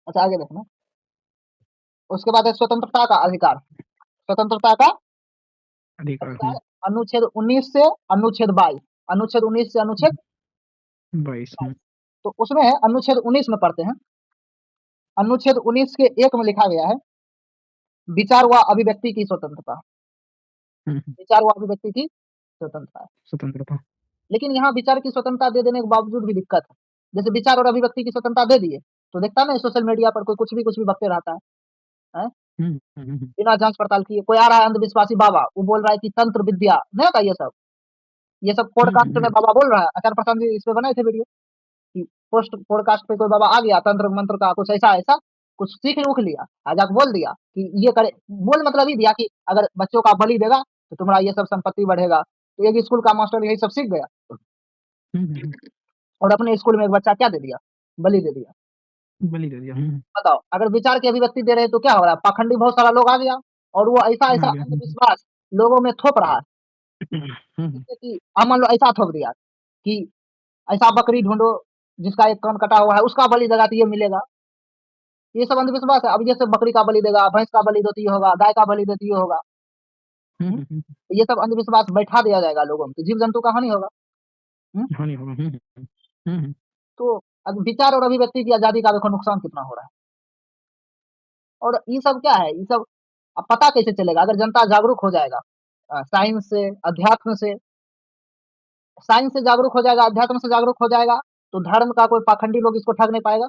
अच्छा आगे देखना। उसके बाद है स्वतंत्रता का अधिकार। स्वतंत्रता का अधिकार। अधिकार, अनुच्छेद 19 से अनुच्छेद 22। अनुच्छेद 19 से अनुच्छेद 22। 22। तो उसमें है अनुच्छेद 19 में पढ़ते हैं। अनुच्छेद 19 के 1 में लिखा गया है, विचार व अभिव्यक्ति की स्वतंत्रता। विचार व अभिव्यक्ति की स्वतंत्रता है। स्वतंत्रता। लेकिन यहाँ विचार की स्वतंत्रता दे देने के बावजूद भी दिक्कत है। जैसे विचार और अभिव्यक्ति की स्वतंत्रता दे दिए, तो देखता ना सोशल मीडिया पर कोई कुछ भी बकते रहता है? बिना जांच पड़ताल किए कोई आ रहा है अंधविश्वासी बाबा, वो बोल रहा है कि तंत्र विद्या नहीं होता ये सब पॉडकास्ट में बाबा बोल रहा है। आचार्य प्रसाद जी इस पे बनाए थे वीडियो कि पोस्ट पॉडकास्ट पे कोई बाबा आ गया तंत्र मंत्र का कुछ ऐसा ऐसा कुछ सीख उख लिया, आ जाकर बोल दिया कि ये करे। बोल मतलब ही दिया कि अगर बच्चों का बलि देगा तो तुम्हारा ये सब संपत्ति बढ़ेगा। तो एक स्कूल का मास्टर यही सब सीख गया और अपने स्कूल में एक बच्चा क्या दे दिया, बलि दे दिया। बलि दे दिया। बताओ, अगर विचार की अभिव्यक्ति दे रहे हैं तो क्या हो रहा है, पाखंडी बहुत सारा लोग आ गया और वो ऐसा ऐसा आ गया। अंधविश्वास लोगों में थोप रहा है। जैसे कि अब मान लो ऐसा थोप दिया कि ऐसा बकरी ढूंढो जिसका एक कान कटा हुआ है, उसका बलि देगा तो ये मिलेगा। ये सब अंधविश्वास है। अब जैसे बकरी का बलि देगा, भैंस का बलि देती होगा, गाय का बलि देती होगा। तो ये सब अंधविश्वास बैठा दिया जाएगा लोगों में, तो जीव जंतु का हानि होगा। हम्म? हानि होगा। तो अब विचार और अभिव्यक्ति की आजादी का देखो नुकसान कितना हो रहा है। और ये सब क्या है, ये सब अब पता कैसे चलेगा अगर जनता जागरूक हो जाएगा साइंस से, अध्यात्म से। साइंस से जागरूक हो जाएगा, अध्यात्म से जागरूक हो जाएगा, तो धर्म का कोई पाखंडी लोग इसको ठग नहीं पाएगा।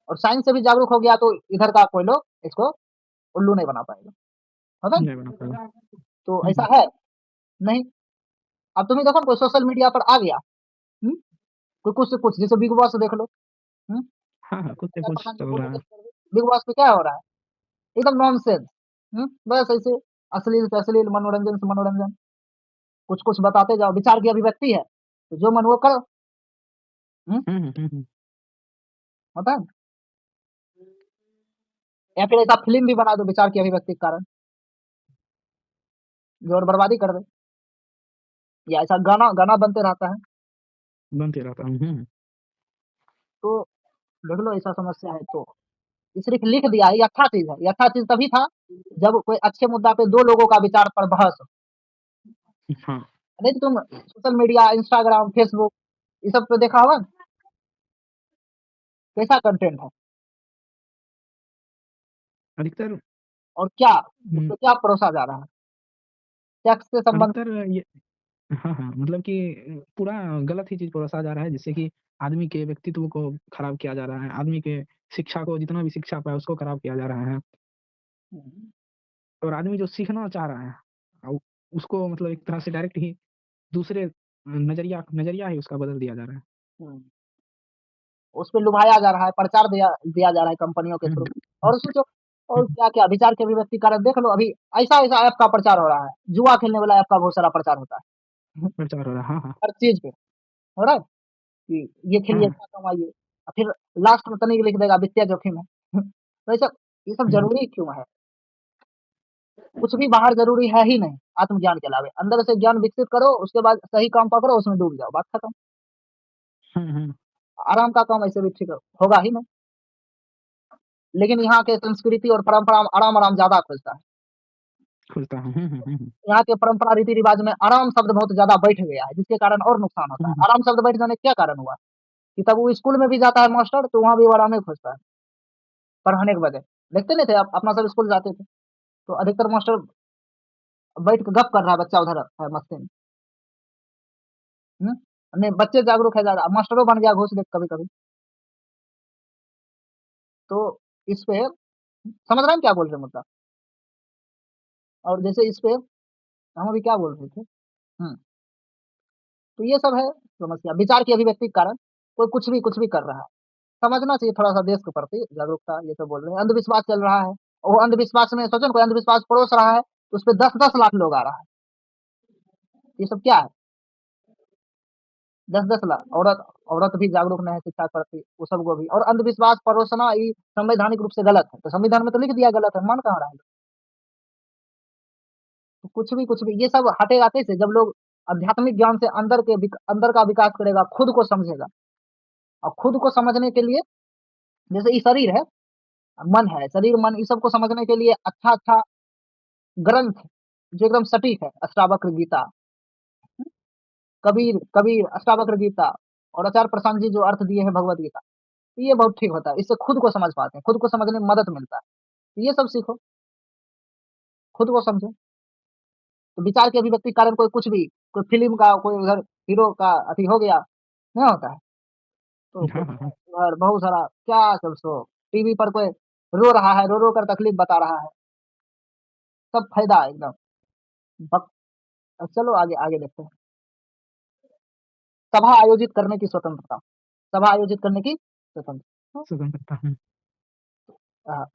और साइंस से भी जागरूक हो गया तो इधर का कोई लोग इसको उल्लू नहीं बना पाएगा। होता है? नहीं बना पाएगा। तो ऐसा है नहीं। अब तुम ही देखो कोई सोशल मीडिया पर आ गया, हम्म? कोई कुछ से कुछ, जैसे बिग बॉस देख लो। हम्म? हाँ हाँ, कुछ से अगर कुछ पता नहीं चल बोलो रहा है। बिग बॉस पे क्या हो रहा है, एकदम नॉनसेंस। बस ऐसे अश्लील से अश्लील, मनोरंजन से मनोरंजन, कुछ कुछ बताते जाओ। विचार की अभिव्यक्ति है तो जो मन वो करो। हम्म? होता है। या फिर ऐसा फिल्म भी बना दो विचार की अभिव्यक्ति के कारण, जो और बर्बादी कर दे। या ऐसा गाना गाना बनते रहता है। बनते रहता हूँ। तो देख लो ऐसा समस्या है तो ये सिर्फ लिख दिया है, ये अच्छा चीज है। ये अच्छा चीज तभी था जब कोई अच्छे मुद्दा पे दो लोगों का विचार पर बहस हो। हाँ। नहीं तो तुम सोशल मीडिया, इंस्टाग्राम, फेसबुक ये सब पे देखा होगा ना, कैसा कंटेंट है अधिकतर। और क्या उस हम्म, पे क्या परोसा जा रहा है, सेक्स से संबंध। अधिकतर ये। हाँ हाँ, मतलब कि पूरा गलत ही चीज परोसा जा रहा है, जिससे कि आदमी के व्यक्तित्व को खराब किया जा रहा है, आदमी के शिक्षा को, जितना भी शिक्षा पाए उसको खराब किया जा रहा है। और आदमी जो सीखना चाह रहा है उसको मतलब एक तरह से डायरेक्ट ही दूसरे नजरिया नजरिया ही उसका बदल दिया जा रहा है। उस पे लुभाया जा रहा है, प्रचार दिया दिया जा रहा है कंपनियों के थ्रू। और सोचो और क्या क्या विचार के अभिव्यक्ति कारण देख लो, अभी ऐसा ऐसा ऐप का प्रचार हो रहा है, जुआ खेलने वाला ऐप का बहुत सारा प्रचार होता है। प्रचार हो रहा है। हाँ हाँ। हर चीज पे हो रहा है कि ये खेलिए हाँ। इतना कमाइए, और फिर लास्ट में तनिक लिख देगा वित्तीय जोखिम है। तो ये सब जरूरी क्यों है। कुछ भी बाहर जरूरी है ही नहीं आत्मज्ञान के अलावे। अंदर से ज्ञान विकसित करो, उसके बाद सही काम पकड़ो, उसमें डूब जाओ, बात खत्म। हम्म। आराम का काम ऐसे भी ठीक होगा ही नहीं। लेकिन यहाँ के संस्कृति और परंपरा आराम आराम ज्यादा खोजता है। खुलता है। यहाँ के परंपरा रीति रिवाज में आराम शब्द बहुत ज्यादा बैठ गया है, जिसके कारण और नुकसान होता है। आराम शब्द बैठ जाने का क्या कारण हुआ कि तब वो स्कूल में भी जाता है मास्टर तो वहां भी वो आराम ही खोजता है पढ़ाने के बजाय। देखते नहीं थे आप अपना सब स्कूल जाते थे तो अधिकतर मास्टर बैठ के गप कर रहा है, बच्चा उधर है मस्ती में। हम्म? नहीं बच्चे जागरूक है ज्यादा, मास्टरों बन गया घूस देख कभी कभी। तो इस पे समझ रहे हैं क्या बोल रहे हैं मुद्दा। और जैसे इस पे हम अभी क्या बोल रहे थे। हम्म तो ये सब है समस्या, विचार की अभिव्यक्ति के कारण कोई कुछ भी कर रहा है। समझना चाहिए थोड़ा सा देश के प्रति जागरूकता, ये सब बोल रहे हैं। अंधविश्वास चल रहा है, और वो अंधविश्वास में सोचो ना, कोई अंधविश्वास परोस रहा है तो उस पर 10-10 लाख लोग आ रहा है। ये सब क्या है, 10-10 लाख। औरत औरत भी जागरूक नहीं है शिक्षा के प्रति, वो सबको भी। और अंधविश्वास परोसना ये संवैधानिक रूप से गलत है, तो संविधान में तो लिख दिया गलत है, मान कहाँ रहा है। तो कुछ भी ये सब हटेगा कैसे, जब लोग आध्यात्मिक ज्ञान से अंदर का विकास करेगा, खुद को समझेगा। और खुद को समझने के लिए जैसे ये शरीर है, मन है, शरीर, मन, इस सबको समझने के लिए अच्छा-अच्छा ग्रंथ जो एकदम सटीक है, अष्टावक्र गीता, कबीर कबीर अष्टावक्र गीता और आचार्य प्रशांत जी जो अर्थ दिए हैं भगवत गीता, ये बहुत ठीक होता है। इससे खुद को समझ पाते हैं, खुद को समझने में मदद मिलता है। ये सब सीखो, खुद को समझो। तो विचार के अभिव्यक्ति के कारण कोई कुछ भी, कोई फ़िल्म का कोई उधर हीरो का अति हो गया, नहीं होता है? तो हाँ, हाँ, हाँ। और बहुत सारा क्या सब सो टीवी पर कोई रो रहा है, रो-रो कर तकलीफ बता रहा है, सब फ़ायदा है एकदम। बक चलो आगे आगे देखते हैं। सभा आयोजित करने की स्वतंत्रता, सभा आयोजित करने की स्वतंत्रता। स्वतंत्रता।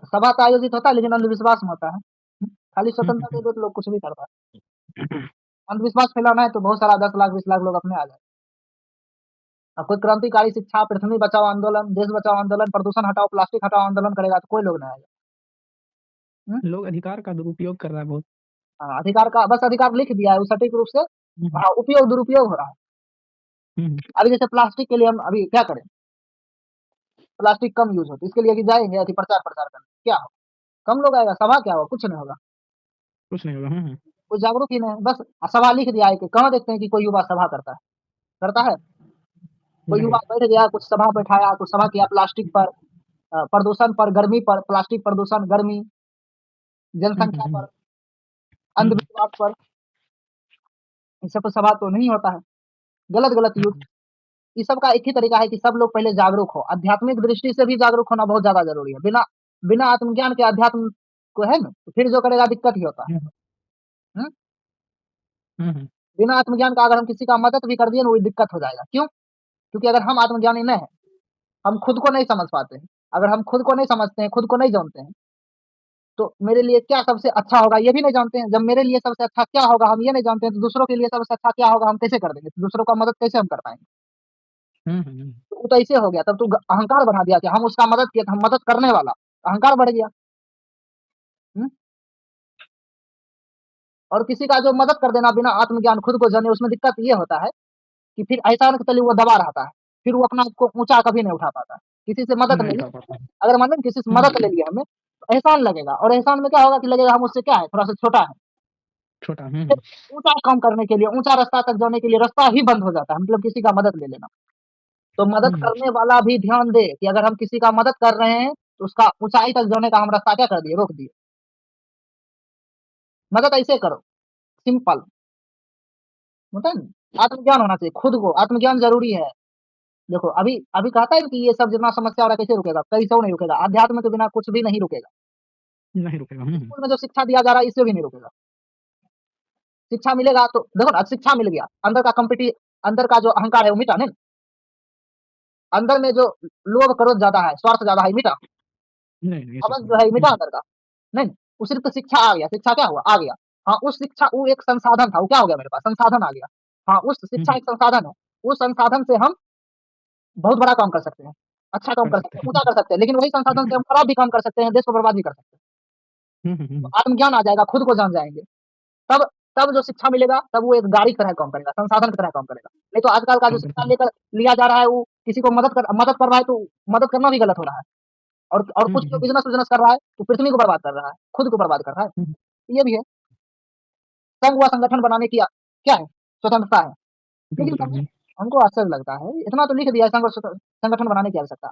सभा तो आयोजित होता है लेकिन अंधविश्वास में होता है। खाली हुँ, स्वतंत्रता हुँ, दे दो तो लोग कुछ भी करता है। हुँ। अंधविश्वास फैलाना है तो बहुत सारा 10 लाख 20 लाख लोग अपने आ जाए। अब कोई क्रांतिकारी शिक्षा, पृथ्वी बचाओ आंदोलन, देश बचाओ आंदोलन, प्रदूषण हटाओ, प्लास्टिक हटाओ आंदोलन करेगा तो कोई लोग नहीं आएगा। हुँ? लोग अधिकार का दुरुपयोग कर रहा है बहुत। हाँ, अधिकार का बस अधिकार लिख दिया है वो सटीक रूप से। हुँ, हुँ, हाँ, उपयोग दुरुपयोग हो रहा है। हुँ, अभी जैसे प्लास्टिक के लिए हम अभी क्या करें? प्लास्टिक कम यूज़ हो तो इसके लिए कि जाएँगे अथी प्रचार-प्रसार करने, क्या होगा? कम लोग आएगा, सभा क्या होगा? कुछ नहीं होगा। कुछ नहीं होगा। हुँ, हुँ। कोई जागरूक ही नहीं है, बस सभा लिख दिया है कि कहाँ देखते हैं कि कोई युवा सभा करता है? करता है? कोई युवा नहीं। बैठ गया, कुछ सभा बैठाया, कुछ सभा किया प्लास्टिक पर, प्रदूषण पर, गर्मी पर, प्लास्टिक प्रदूषण, गर्मी, हुँ, हुँ, जनसंख्या हुँ, पर, हुँ, अंधविश्वास पर, इन सब पे सभा तो नहीं होता है। गलत-गलत यूज़, हुँ, इस सब का एक ही तरीका है कि सब लोग पहले जागरूक हो। आध्यात्मिक दृष्टि से भी जागरूक होना बहुत ज़्यादा ज़रूरी है। बिना बिना आत्मज्ञान के अध्यात्म को है ना, तो फिर जो करेगा दिक्कत ही होता है। हुँ, हुँ? हुँ, हुँ, बिना आत्मज्ञान का अगर हम किसी का मदद भी कर दिए ना, वही दिक्कत हो जाएगा। क्यों? क्योंकि अगर हम आत्मज्ञानी नहीं हैं, हम खुद को नहीं समझ पाते हैं। अगर हम खुद को नहीं समझते हैं, खुद को नहीं जानते हैं, तो मेरे लिए क्या सबसे अच्छा होगा ये भी नहीं जानते हैं। जब मेरे लिए सबसे अच्छा क्या होगा हम ये नहीं जानते हैं, तो दूसरों के लिए सबसे अच्छा क्या होगा हम कैसे कर देंगे? तो दूसरों का मदद कैसे हम कर पाएँगे? हुँ, हुँ, तो वो तो ऐसे हो गया, तब तो अहंकार बढ़ा दिया कि हम उसका मदद किए तो हम मदद करने वाला, अहंकार बढ़ गया। हुँ? और किसी का जो मदद कर देना बिना आत्मज्ञान खुद को जाने, उसमें दिक्कत ये होता है कि फिर एहसान के तले वो दबा रहता है। फिर वो अपने आप को ऊँचा कभी नहीं उठा पाता। किसी से मदद नहीं ले ली, उठा पाता है। अगर मान लें किसी से हुँ, मदद ले लिया हमने, तो एहसान लगेगा और एहसान में क्या होगा कि लगेगा हम उससे क्या है, थोड़ा-सा छोटा है। छोटा। हुँ, फिर हुँ, ऊँचा काम करने के लिए, ऊँचा रास्ता तक जाने के लिए रास्ता ही बंद हो जाता है, मतलब किसी का मदद ले लेना। तो मदद हुँ, करने वाला भी ध्यान दे कि अगर हम किसी का मदद कर रहे हैं, तो उसका ऊँचाई तक जाने का हम रास्ता क्या कर दिए, रोक दिए। मदद ऐसे करो, सिंपल, होता है ना? आत्मज्ञान होना चाहिए खुद को, आत्मज्ञान ज़रूरी है। देखो अभी अभी कहता है ना कि ये सब जितना समस्या हो रहा है कैसे रुकेगा? कैसे नहीं रुकेगा? अध्यात्म के बिना कुछ भी नहीं रुकेगा। नहीं रुकेगा। हुँ, हुँ, स्कूल में जो शिक्षा दिया जा रहा है इससे भी नहीं रुकेगा। शिक्षा मिलेगा तो देखो ना शिक्षा मिल गया, अंदर का जो अहंकार है वो मिटा नहीं? अंदर में जो लोभ क्रोध ज़्यादा है, स्वार्थ ज़्यादा है, मिटा? नहीं, नहीं ये सब घमंड तो जो नहीं। है हुँ, मिटा अंदर का? नहीं, वो सिर्फ़ तो शिक्षा आ गया, शिक्षा क्या हुआ? आ गया। हाँ, उस शिक्षा वो एक संसाधन था, वो क्या हो गया मेरे पास? संसाधन आ गया। हाँ, उस हुँ, शिक्षा हुँ, एक संसाधन है, उस संसाधन से हम बहुत बड़ा काम कर सकते हैं, अच्छा काम कर कर सकते सकते हैं, ऊँचा हैं। कर सकते हैं, लेकिन वही संसाधन से हम खराब भी काम कर सकते हैं, देश को बर्बाद भी कर सकते हैं। हुँ, हुँ, तो हुँ, आत्मज्ञान आ जाएगा, खुद को जान जाएँगे, तब तब जो शिक्षा मिलेगा, तब वो एक गाड़ी की तरह काम करेगा, संसाधन की तरह काम करेगा। नहीं तो आजकल का जो काम शिक्षा करते हैं। लेकर लिया जा रहा है, वो किसी को मदद कर रहा है, तो मदद करना भी गलत हो रहा है। और हुँ, कुछ हुँ, जो हुँ, बिज़नेस-विज़नेस कर रहा है, तो पृथ्वी को बर्बाद कर रहा है, खुद को बर्बाद कर रहा है। हुँ, ये भी है, संघ व संगठन बनाने की क्या है? स्वतंत्रता है। लेकिन स्वतंत्रता। हमने हुँ, हमको आश्चर्य लगता है, इतना तो लिख दिया है संघ और संगठन बनाने की आवश्यकता।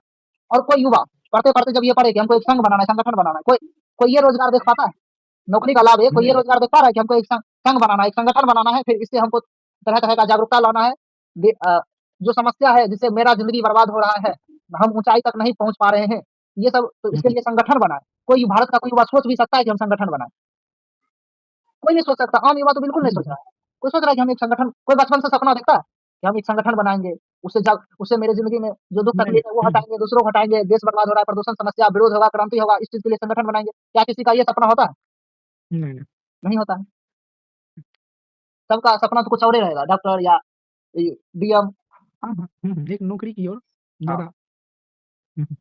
और कोई युवा पढ़ते-पढ़ते जब ये पढ़े कि हमको एक संघ बनाना है, संगठन बनाना है, कोई ये रोज़गार देख पाता है? नौकरी का लाभ है, कोई ये नहीं। रोज़गार देख पा रहा है कि हमको एक संघ बनाना है, एक संगठन बनाना है, फिर इससे हमको तरह-तरह का जागरूकता लाना है। जो समस्या है जिससे मेरा ज़िंदगी बर्बाद हो रहा है, हम ऊँचाई तक नहीं पहुँच पा रहे हैं, ये सब तो हुँ, इसके हुँ, लिए संगठन बनाएँ। कोई भारत का कोई युवा सोच भी सकता है कि हम संगठन बनाएँ? कोई नहीं सोच सकता, आम युवा तो बिल्कुल नहीं हुँ, सोच हुँ, रहा है। कोई सोच रहा है कि हम एक संगठन, कोई बचपन से सपना देखता है कि हम एक संगठन बनाएँगे, उससे मेरे ज़िंदगी में जो दुःख नहीं, तकलीफ है वो नहीं। हटाएँगे, दूसरों को हटाएँगे, देश बर्बाद हो रहा है, प्रदूषण समस्या, विरोध होगा, क्रांति होगा, इस चीज़ के लिए संगठन बनाएँगे। क्या किसी का ये सपना होता है? नहीं, नहीं। नहीं होता है। सबका सपना तो कुछ और ही रहेगा, डॉक्टर या डीएम। हाँ, हाँ। हुँ, हुँ, एक नौकरी की ओर हाँ, ज़्यादा। हुँ, हुँ।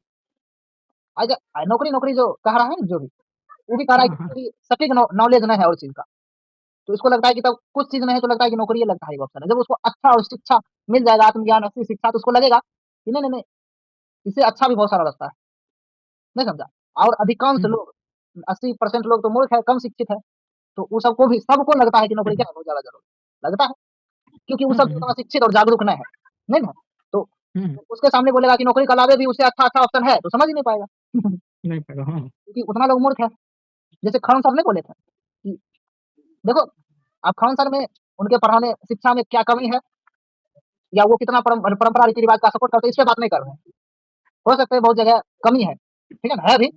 नौकरी जो कह रहा है ना जो भी, वो भी कह रहा है हाँ, कि हाँ। उसको भी सटीक नॉलेज नहीं है और चीज़ का। तो इसको लगता है कि तब कुछ चीज़ नहीं है तो लगता है कि नौकरी ही लगता है एक ऑप्शन है। जब उसको अच्छा और शिक्षा मिल जाएगा, आत्मज्ञान, अच्छी शिक्षा, तो उसको लगेगा कि नहीं, नहीं, नहीं, इससे अच्छा भी बहुत सारा रास्ता है। नहीं समझा? और अधिकांश लोग 80% लोग तो मूर्ख है, कम शिक्षित है, तो वो सबको लगता है कि नौकरी क्या है बहुत ज़्यादा ज़रूरी, लगता है, क्योंकि वो सब जो उतना शिक्षित और जागरूक नहीं है, तो उसके सामने बोलेगा कि नौकरी के अलावे भी उससे अच्छा ऑप्शन है, तो समझ ही नहीं पाएगा। नहीं पाएगा, हाँ। क्योंकि उतना लोग मूर्ख है। जैसे खान सर नहीं बोले थे कि देखो, आप खान सर में उनके पढ़ाने शिक्षा में क्या कमी है या वो कितना परंपरा रीति-रिवाज का सपोर्ट करते हैं, इस पे बात नहीं कर रहे हैं। हो सकता है बहुत जगह कमी है, ठीक है ना? है भी,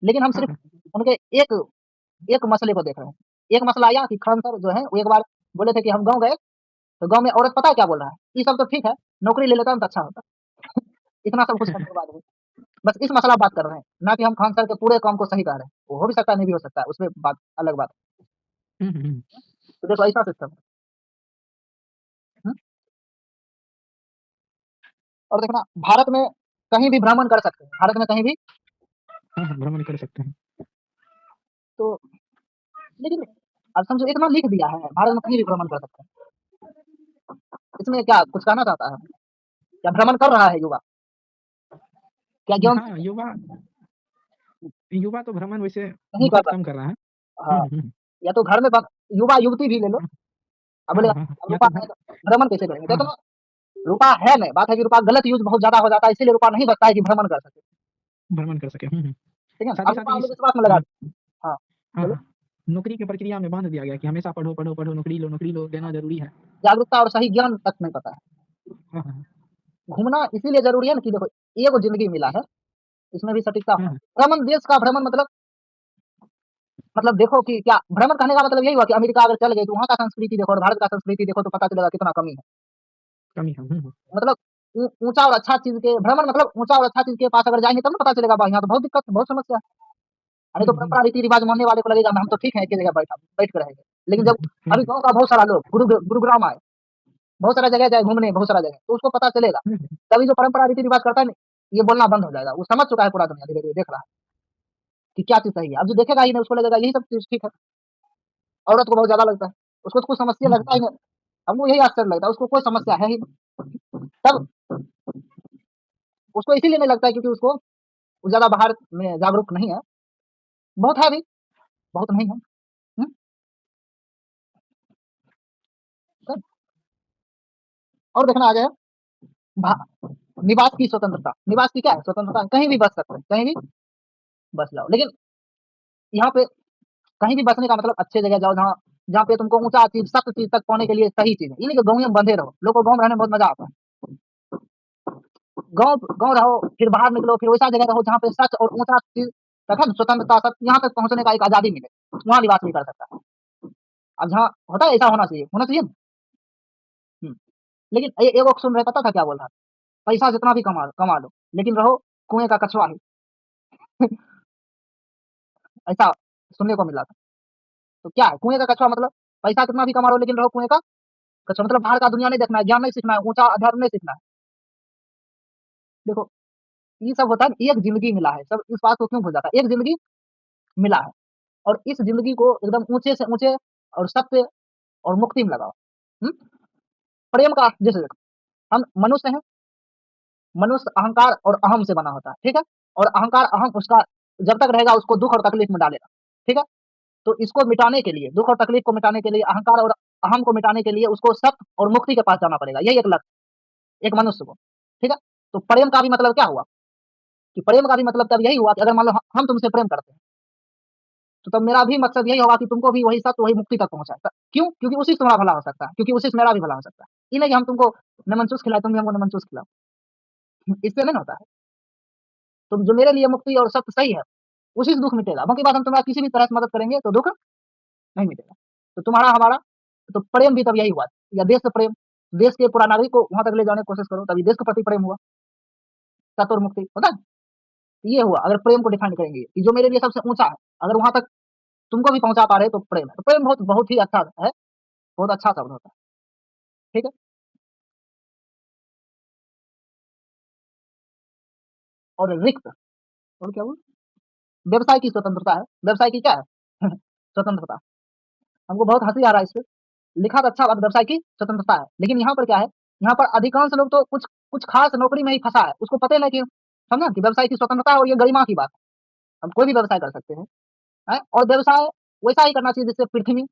लेकिन हम सिर्फ उनके एक एक मसले को देख रहे हैं। एक मसला आया कि खान सर जो है वो एक बार बोले थे कि हम गाँव गए, तो गाँव में औरत पता है क्या बोल रहा है? ये सब तो ठीक है, नौकरी ले लेता ना तो अच्छा होता। इतना सब कुछ करने के बाद भी। बस इस मसला बात कर रहे हैं, ना कि हम खान सर के पूरे काम को सही कह रहे हैं। वो हो भी सकता है, नहीं भी हो सकता है, उसमें बात अलग बात है। तो देखो ऐसा सिस्टम है। हुँ? और देखना भारत में कहीं भी भ्रमण कर सकते हैं, भारत में कहीं भी भ्रमण कर सकते हैं। तो लेकिन अब समझो इतना लिख दिया है, भारत में कहीं भी भ्रमण कर सकते हैं। इसमें क्या कुछ कहना चाहता है? क्या भ्रमण कर रहा है युवा? क्या ज्ञान हाँ, युवा तो भ्रमण वैसे नहीं कर बहुत कम रहा? कर रहा है। हाँ, या तो घर में युवा-युवती भी ले लो। अब हाँ, बोलेगा हाँ, हाँ, अब या रुपया तो है घर तो भ्रमण कैसे करेंगे? हाँ, देखो ना, रुपया है नहीं, बात है कि रुपया गलत यूज़ बहुत ज़्यादा हो जाता है, इसीलिए रुपया नहीं बचता है कि भ्रमण कर सके। भ्रमण कर सके। ठीक है ना? साथ ही अब साथ रुपया इस अंधविश्वास में लगा हाँ, हाँ, बोलो। हाँ, नौकरी की प्रक्रिया में बाँध दिया गया कि हमेशा पढ़ो, पढ़ो, पढ़ो, नौकरी लो, लेना ज़रूरी है। जागरूकता और सही ज्ञान तक नहीं पता है। हाँ, हाँ, घूमना इसीलिए ज़रूरी है ना कि देखो, एगो ज़िंदगी मिला है, इसमें भी सटीकता हाँ, होना हाँ, चाहिए। भ्रमण देश का भ्रमण मतलब देखो कि क्या भ्रमण करने का मतलब यही हुआ कि अमेरिका अगर चल गए तो वहाँ का संस्कृति देखो और भारत का संस्कृति देखो तो पता चलेगा कितना कमी है। कमी है। मतलब ऊँचा और अच्छा चीज़ के भ्रमण मतलब ऊँचा और अच्छा चीज़ के पास अगर जाएँगे तब ना पता चलेगा भाई यहाँ तो बहुत दिक्कत, बहुत समस्या है। नहीं तो परंपरा रीति-रिवाज मानने वाले को लगेगा हम तो ठीक है एक ही जगह बैठ के रहेंगे। लेकिन जब अभी गाँव का बहुत सारा लोग गुरुग्राम आए, बहुत सारा जगह जाए घूमने बहुत सारा जगह, तो उसको पता चलेगा। तभी जो परंपरा रीति-रिवाज करता है ना, ये बोलना बंद हो जाएगा। वो समझ चुका है पूरा दुनिया धीरे-धीरे देख रहा है कि क्या चीज़ सही है। अब जो देखेगा ही नहीं उसको लगेगा यही सब चीज़ ठीक है। औरत को बहुत ज़्यादा लगता है, उसको तो कुछ समस्या लगता ही नहीं। हमको यही आश्चर्य लगता है उसको कोई समस्या है ही नहीं। तब उसको इसीलिए नहीं लगता है क्योंकि उसको वो ज़्यादा बाहर में जागरूक नहीं है। बहुत है अभी, बहुत नहीं है। हुँ? तब और देखना आ जाए भा निवास की स्वतंत्रता। निवास की क्या है स्वतंत्रता? कहीं भी बस सकते हैं, कहीं भी बस जाओ। लेकिन यहाँ पे कहीं भी बसने का मतलब अच्छे जगह जाओ जहाँ जहाँ पे तुमको ऊँचा चीज़, सख्त चीज़ तक पाने के लिए सही चीज़ है। ये नहीं कि गाँव में बंधे रहो। लोग को गाँव में रहने में बहुत मज़ा आता है। गाँव गाँव रहो, फिर बाहर निकलो, फिर वैसा जगह रहो जहाँ पे सच और ऊँचा चीज़ तक है ना स्वतंत्रता सब यहाँ तक पहुँचने का एक आज़ादी मिले। वहाँ निवास नहीं कर सकता है। अब जहाँ होता है ऐसा होना चाहिए ना? हुँ। लेकिन एगो सुन रहे पता था क्या बोल रहा था? पैसा जितना भी कमा लो, लेकिन रहो कुएँ का कछुआ ही। ऐसा सुनने को मिला था। तो क्या है कुएँ का कछुआ मतलब पैसा कितना भी कमा लो लेकिन रहो कुएँ का कछुआ मतलब बाहर का दुनिया नहीं देखना है, ज्ञान नहीं सीखना है, ऊँचा अध्यात्म नहीं सीखना है। देखो, ये सब होता है ना एक ज़िंदगी मिला है, सब इस बात को क्यों भूल जाता है? एक ज़िंदगी मिला है और इस ज़िंदगी को एकदम ऊँचे से ऊँचे और सत्य और मुक्ति में लगाओ। हुँ? प्रेम का जैसे देखो, हम मनुष्य हैं, मनुष्य अहंकार और अहम से बना होता है, ठीक है? और अहंकार, अहम उसका जब तक रहेगा उसको दुःख और तकलीफ में डालेगा, ठीक है? तो इसको मिटाने के लिए, दुःख और तकलीफ को मिटाने के लिए, अहंकार और अहम को मिटाने के लिए उसको सत्य और मुक्ति के पास जाना पड़ेगा। यही एक लक्ष्य एक मनुष्य को, ठीक है? तो प्रेम का भी मतलब क्या हुआ? कि प्रेम का भी मतलब तब यही हुआ कि अगर मान लो हम तुमसे प्रेम करते हैं, तो तब मेरा भी मकसद यही होगा कि तुमको भी वही सत्य, वही मुक्ति तक पहुँचाए। क्यों? क्योंकि उसी से तुम्हारा भला हो सकता है, क्योंकि उसी से मेरा भी भला हो सकता है। ये नहीं कि हम तुमको नमन चूस खिलाएँ, तुम भी हमको नमन चूस खिलाओ। इससे नहीं ना होता है। तो जो मेरे लिए मुक्ति और सत्य सही है, उसी से दुःख मिटेगा। बाकी बात हम तुम्हारा किसी भी तरह से मदद करेंगे तो दुःख नहीं मिटेगा। तो तुम्हारा हमारा तो प्रेम भी तब यही हुआ या देश से प्रेम, देश के पूरा नागरिक को वहाँ तक ले जाने की कोशिश करो, तभी देश के प्रति प्रेम हुआ, सत्य और मुक्ति, होता है? तो ये हुआ अगर प्रेम को डिफाइन करेंगे कि जो मेरे लिए सबसे ऊँचा है, अगर वहाँ तक तुमको भी पहुँचा पा रहे हो तो प्रेम है। तो प्रेम बहुत बहुत ही अच्छा है, बहुत अच्छा शब्द होता है, ठीक है? और रिक्त और क्या बोले? व्यवसाय की स्वतंत्रता है, व्यवसाय की क्या है? स्वतंत्रता। हमको बहुत हँसी आ रहा है इस पे। लिखा तो अच्छा बात व्यवसाय की स्वतंत्रता है, लेकिन यहाँ पर क्या है, यहाँ पर अधिकांश लोग तो कुछ कुछ खास नौकरी में ही फँसा है, उसको पता ही नहीं कि समझा कि व्यवसाय की स्वतंत्रता है और ये गरिमा की बात है। हम कोई भी व्यवसाय कर सकते हैं और व्यवसाय वैसा ही करना चाहिए जिससे पृथ्वी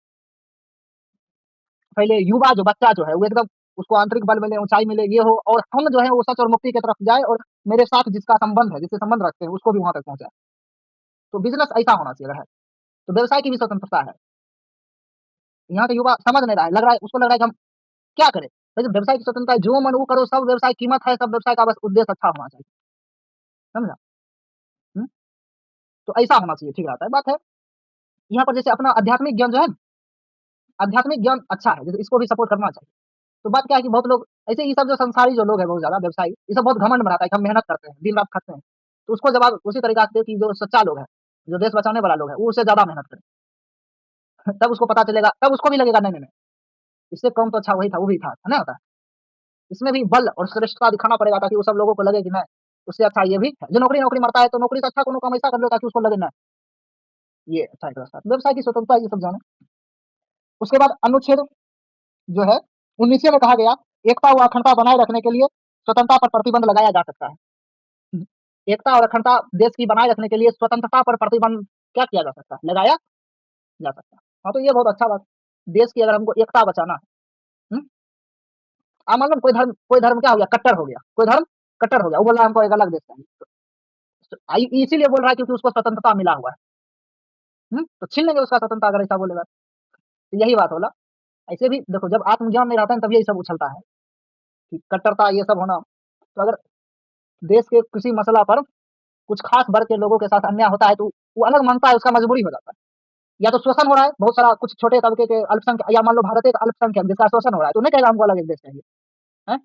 पहले युवा जो बच्चा जो है वो एकदम उसको आंतरिक बल मिले, ऊँचाई मिले, ये हो और हम जो है वो सच और मुक्ति की तरफ जाए और मेरे साथ जिसका संबंध है, जिससे संबंध रखते हैं उसको भी वहाँ तक पहुँचाए। तो बिज़नेस ऐसा होना चाहिए अगर है। तो व्यवसाय की भी स्वतंत्रता है। यहाँ का युवा समझ नहीं रहा है, लग रहा है उसको लग रहा है कि हम क्या करें? लेकिन व्यवसाय की स्वतंत्रता है, जो मन वो करो, सब व्यवसाय कीमत है, सब व्यवसाय का बस उद्देश्य अच्छा होना चाहिए। समझा? हुँ? तो ऐसा होना चाहिए, ठीक रहता है। बात है, यहाँ पर जैसे अपना आध्यात्मिक ज्ञान जो है ना, आध्यात्मिक ज्ञान अच्छा है, जैसे इसको भी सपोर्ट करना चाहिए। तो बात क्या है कि बहुत लोग ऐसे ये सब जो संसारी जो लोग हैं बहुत ज़्यादा व्यवसायी, ये सब बहुत घमंड बनाता है कि हम मेहनत करते हैं, दिन-रात खटते हैं। तो उसको जवाब उसी तरीक़ा से कि जो सच्चा लोग है, जो देश बचाने वाला लोग है, वो उससे ज़्यादा मेहनत करे। तब उसको पता चलेगा, तब उसको भी लगेगा नहीं, नहीं, नहीं, इससे कम तो अच्छा वही था, वो भी था, है ना होता है? इसमें भी बल और श्रेष्ठता दिखाना पड़ेगा ताकि वो सब लोगों को लगे कि नहीं, उससे अच्छा ये भी है। जो नौकरी-नौकरी मरता है, तो नौकरी से अच्छा कोनो काम ऐसा कर लो ताकि उसको लगे नहीं, ये अच्छा एक रास्ता है। व्यवसाय की स्वतंत्रता ये सब जाने। उसके बाद अनुच्छेद जो है 19वें में कहा गया, एकता व अखंडता बनाए रखने के लिए स्वतंत्रता पर प्रतिबंध लगाया जा सकता है। एकता और अखंडता देश की बनाए रखने के लिए स्वतंत्रता पर प्रतिबंध क्या किया जा सकता है? लगाया जा सकता है। हाँ, तो ये बहुत अच्छा बात। देश की अगर हमको एकता बचाना है, हुँ? मतलब कोई धर्म क्या हो गया? कट्टर हो गया। कोई धर्म कट्टर हो गया। वो बोल रहा है हमको एक अलग देश चाहिए। तो इसीलिए बोल रहा है क्योंकि उसको स्वतंत्रता मिला हुआ है। तो छीन लेंगे उसका स्वतंत्रता अगर ऐसा बोलेगा। तो यही बात होला। ऐसे भी देखो जब आत्मज्ञान नहीं रहता है तब यही सब उछलता है कि कट्टरता ये सब होना। तो अगर देश के किसी मसला पर कुछ खास वर्ग के लोगों के साथ अन्याय होता है तो वो अलग मानता है, उसका मजबूरी हो जाता है। या तो शोषण हो रहा है, बहुत सारा कुछ छोटे तबके के अल्पसंख्यक या मान लो भारत एक अल्पसंख्यक जिसका शोषण हो रहा है, तो नहीं कहेगा हमको अलग एक देश चाहिए, हैं?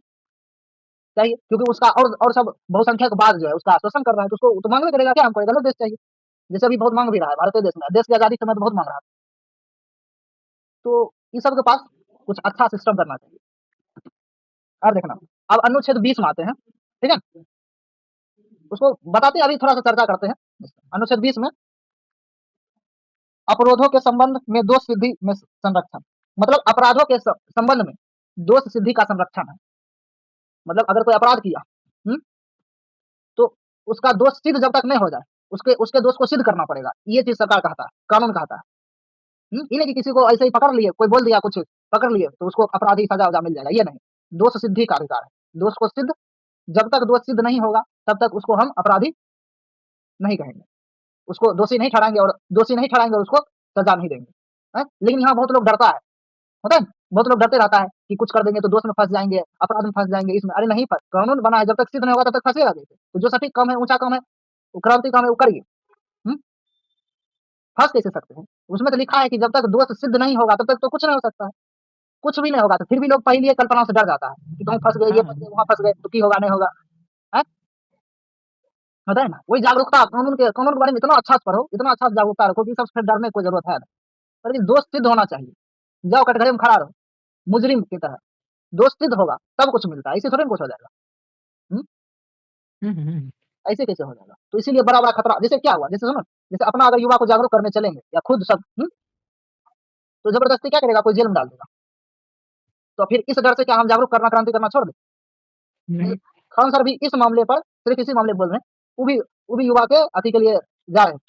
चाहिए क्योंकि उसका और सब बहुसंख्यक जो है उसका शोषण कर रहा है, तो उसको तो मांगबे करेगा क्या हमको एक अलग देश चाहिए। जैसे अभी बहुत मांग भी रहा है भारतीय देश में, देश की आज़ादी के समय तो बहुत मांग रहा था। तो इन सब के पास कुछ अच्छा सिस्टम करना चाहिए। अब देखना, अब अनुच्छेद 20 में आते हैं, ठीक है? उसको बताते हैं, अभी थोड़ा-सा चर्चा करते हैं। अनुच्छेद 20 में अपराधों के संबंध में दोष सिद्धि में संरक्षण, मतलब अपराधों के संबंध में दोष सिद्धि का संरक्षण है। मतलब अगर कोई अपराध किया, हुँ? तो उसका दोष सिद्ध जब तक नहीं हो जाए, उसके उसके दोष को सिद्ध करना पड़ेगा। ये चीज़ सरकार कहता है, कानून कहता है। ये नहीं कि किसी को ऐसे ही पकड़ लिए, कोई बोल दिया कुछ, पकड़ लिए तो उसको अपराधी सज़ा-वज़ा मिल जाएगा, ये नहीं। दोष सिद्धि का अधिकार है। दोष को सिद्ध जब तक दोष सिद्ध नहीं होगा, तब तक उसको हम अपराधी नहीं कहेंगे। उसको दोषी नहीं ठहराएँगे और उसको सज़ा नहीं देंगे। हैं? लेकिन यहाँ बहुत लोग डरता है, होता है? बहुत लोग डरते रहता है कि कुछ कर देंगे तो दोष में फँस जाएँगे, अपराध में फँस जाएँगे इसमें। अरे नहीं फँस कानून बना है जब तक सिद्ध नहीं होगा तब तक फँसेगा कैसे? तो जो सटीक काम है, ऊँचा काम है, वो क्रांति काम है, वो करिए। हुँ? फँस कैसे सकते हैं? उसमें तो लिखा है कि जब तक दोष सिद्ध नहीं होगा तब तक तो कुछ नहीं हो सकता है। कुछ भी नहीं होगा तो फिर भी लोग पहली ये कल्पना से डर जाता है कि तुम फँस गए, ये हाँ, फँस हाँ। गए, वहाँ फँस गए तो की होगा, नहीं होगा। हैं? होता है ना? वही जागरूकता कानून के बारे में इतना अच्छा से पढ़ो, इतना अच्छा से जागरूकता रखो कि सबसे डरने की कोई ज़रूरत है नहीं। पर लेकिन दोष सिद्ध होना चाहिए। जाओ कटघरे में खड़ा रहो, मुजरिम की तरह। दोष सिद्ध होगा तब कुछ मिलता है, ऐसे थोड़ी ना कुछ हो जाएगा। हुँ? हुँ, हुँ, हुँ। ऐसे कैसे हो जाएगा? तो इसीलिए बड़ा-बड़ा खतरा जैसे क्या हुआ? जैसे सुनो, जैसे अपना अगर युवा को जागरूक करने चलेंगे या खुद सब तो ज़बरदस्ती क्या करेगा? कोई जेल में डाल देगा। तो फिर इस डर से क्या हम जागरूक करना, क्रांति करना छोड़ दें? जैसे नहीं, खान सर भी इस मामले पर सिर्फ़ इसी मामले पे बोल रहे हैं, वो भी युवा के अति के लिए जा रहे हैं।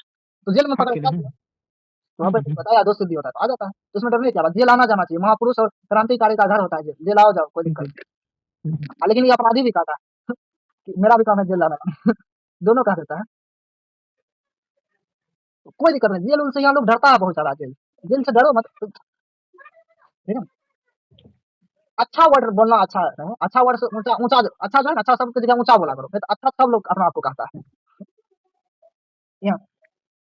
तो जेल में हक पकड़ के के लिए। डाल दिया। तो वहाँ हुँ, पे हुँ, हुँ, बताया दोष सिद्धि होता है, तो आ जाता है। तो इसमें डरने की क्या बात? जेल आना जाना चाहिए। महापुरुष और क्रांतिकारी का घर होता है जेल। जेल आओ जाओ कोई हुँ, दिक्कत जी। नहीं। हुँ, हुँ। लेकिन ये अपराधी भी कहता है कि मेरा भी काम है जेल लाना। दोनों कह देता है। तो कोई दिक्कत नहीं, जेल उनसे यहाँ लोग डरता है बहुत ज़्यादा जेल। जेल से डरो मत, ठीक है? अच्छा वर्ड बोलना अच्छा है, अच्छा वर्ड से ऊँचा ऊँचा अच्छा जो है ना, अच्छा शब्द की जगह ऊँचा बोला करो, नहीं तो अच्छा सब लोग अपना आप को कहता है। यहाँ